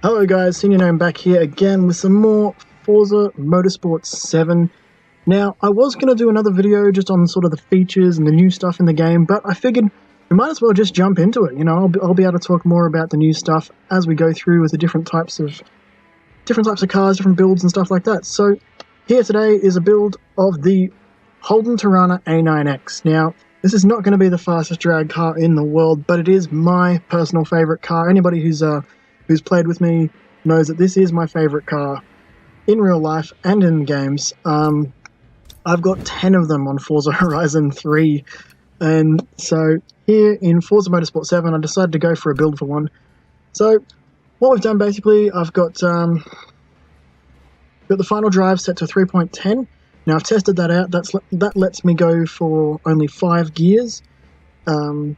Hello guys, Senior Gnome back here again with some more Forza Motorsport 7. Now, I was going to do another video just on sort of the features and the new stuff in the game, but I figured we might as well just jump into it. You know, I'll be able to talk more about the new stuff as we go through with the different types of cars, different builds and stuff like that. So, here today is a build of the Holden Torana A9X. Now, this is not going to be the fastest drag car in the world, but it is my personal favorite car. Anybody who's played with me knows that this is my favorite car in real life and in games. I've got 10 of them on Forza Horizon 3, and so here in Forza Motorsport 7 I decided to go for a build for one. So what we've done basically, I've got the final drive set to 3.10. Now I've tested that out. That lets me go for only 5 gears, and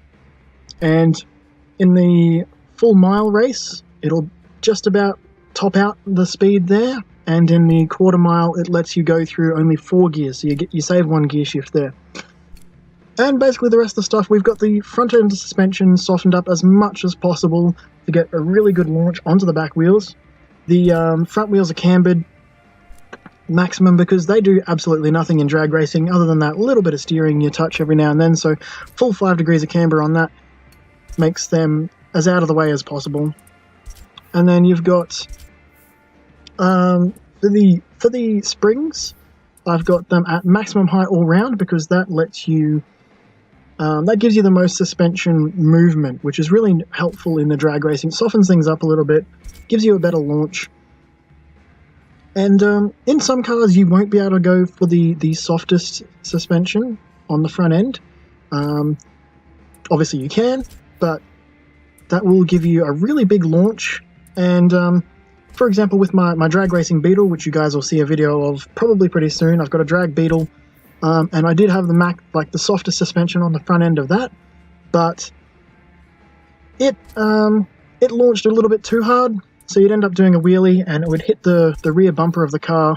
in the full mile race it'll just about top out the speed there, and in the quarter mile it lets you go through only 4 gears, so you save 1 gear shift there. And basically the rest of the stuff, we've got the front end suspension softened up as much as possible to get a really good launch onto the back wheels. The front wheels are cambered maximum because they do absolutely nothing in drag racing other than that little bit of steering you touch every now and then, so full 5 degrees of camber on that makes them as out of the way as possible. And then you've got for the springs, I've got them at maximum height all round because that lets you that gives you the most suspension movement, which is really helpful in the drag racing. It softens things up a little bit, gives you a better launch. And in some cars you won't be able to go for the softest suspension on the front end. Obviously you can, but that will give you a really big launch. And for example, with my drag racing Beetle, which you guys will see a video of probably pretty soon, I've got a drag Beetle, and I did have the softest suspension on the front end of that, but it launched a little bit too hard, so you'd end up doing a wheelie and it would hit the rear bumper of the car,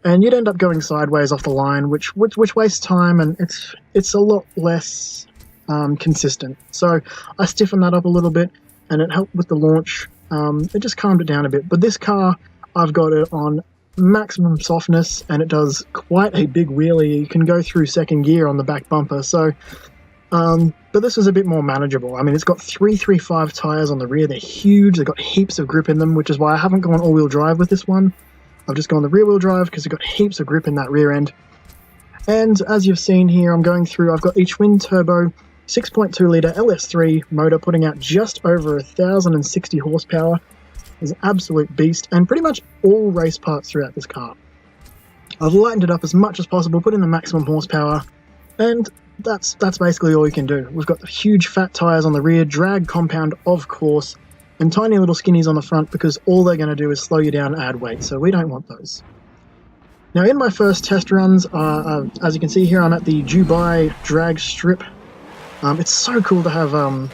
and you'd end up going sideways off the line, which wastes time, and it's a lot less consistent. So I stiffened that up a little bit, and it helped with the launch. It just calmed it down a bit. But this car, I've got it on maximum softness, and it does quite a big wheelie. You can go through second gear on the back bumper. So, but this is a bit more manageable. I mean, it's got 335 tyres on the rear. They're huge. They've got heaps of grip in them, which is why I haven't gone all-wheel drive with this one. I've just gone the rear-wheel drive because it's got heaps of grip in that rear end. And as you've seen here, I'm going through, I've got each twin turbo 6.2 litre LS3 motor putting out just over 1,060 horsepower. Is an absolute beast, and pretty much all race parts throughout this car. I've lightened it up as much as possible, put in the maximum horsepower, and that's basically all you can do. We've got the huge fat tyres on the rear, drag compound of course, and tiny little skinnies on the front because all they're going to do is slow you down and add weight, so we don't want those. Now in my first test runs, as you can see here, I'm at the Dubai drag strip. It's so cool to have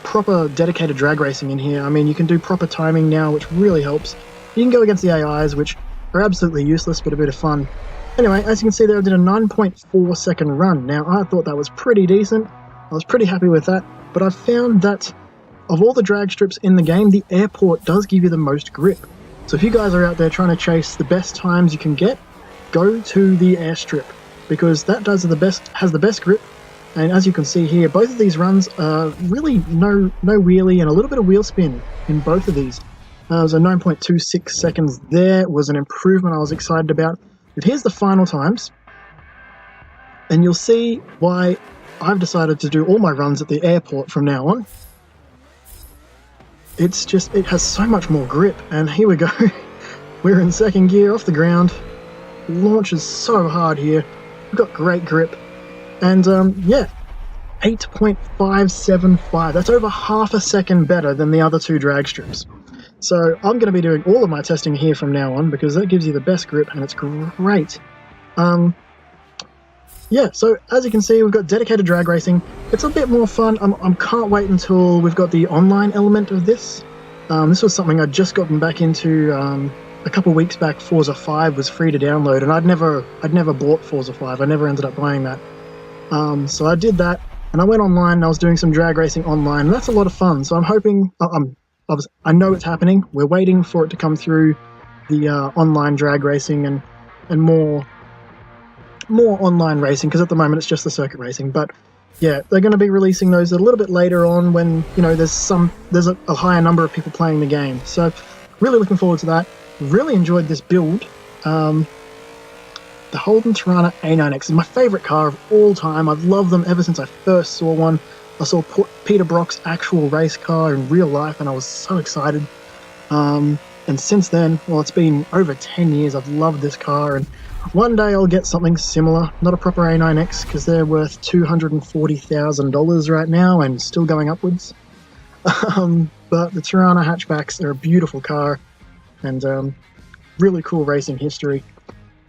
proper dedicated drag racing in here. I mean, you can do proper timing now, which really helps. You can go against the AIs, which are absolutely useless, but a bit of fun. Anyway, as you can see there, I did a 9.4 second run. Now, I thought that was pretty decent. I was pretty happy with that, but I've found that of all the drag strips in the game, the airport does give you the most grip. So if you guys are out there trying to chase the best times you can get, go to the airstrip, because that has the best grip. And as you can see here, both of these runs are really no wheelie and a little bit of wheel spin in both of these. So 9.26 seconds there was an improvement I was excited about. But here's the final times, and you'll see why I've decided to do all my runs at the airport from now on. It's just, it has so much more grip, and here we go. We're in second gear off the ground. Launches so hard here. We've got great grip. And yeah, 8.575. That's over half a second better than the other two drag strips. So I'm going to be doing all of my testing here from now on because that gives you the best grip and it's great. Yeah, so as you can see, we've got dedicated drag racing. It's a bit more fun. I can't wait until we've got the online element of this. This was something I'd just gotten back into a couple weeks back. Forza 5 was free to download, and I'd never bought Forza 5. I never ended up buying that. So I did that, and I went online and I was doing some drag racing online, and that's a lot of fun. So I'm hoping, I'm I know it's happening. We're waiting for it to come through the online drag racing and more online racing, because at the moment it's just the circuit racing. But yeah, they're going to be releasing those a little bit later on when, you know, there's a higher number of people playing the game. So really looking forward to that. Really enjoyed this build. The Holden Torana A9X is my favorite car of all time. I've loved them ever since I first saw one. I saw Peter Brock's actual race car in real life and I was so excited. And since then, well, it's been over 10 years, I've loved this car, and one day I'll get something similar. Not a proper A9X, because they're worth $240,000 right now and still going upwards. But the Torana hatchbacks are a beautiful car and really cool racing history.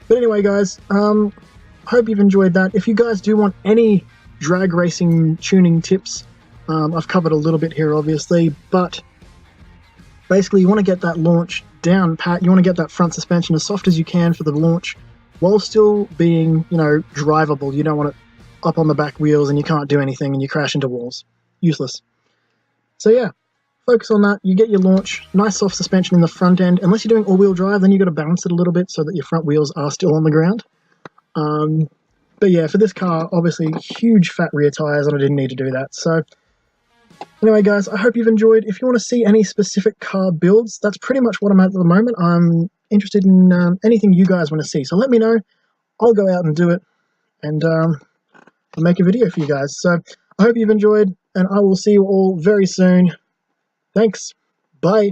But anyway, guys, hope you've enjoyed that. If you guys do want any drag racing tuning tips, I've covered a little bit here, obviously, but basically you want to get that launch down pat. You want to get that front suspension as soft as you can for the launch while still being, you know, drivable. You don't want it up on the back wheels and you can't do anything and you crash into walls. Useless. So yeah, focus on that. You get your launch, nice soft suspension in the front end. Unless you're doing all-wheel drive, then you've got to balance it a little bit so that your front wheels are still on the ground. But yeah, for this car, obviously huge fat rear tires, and I didn't need to do that. So anyway, guys, I hope you've enjoyed. If you want to see any specific car builds, that's pretty much what I'm at the moment. I'm interested in anything you guys want to see. So let me know. I'll go out and do it, and I'll make a video for you guys. So I hope you've enjoyed, and I will see you all very soon. Thanks. Bye.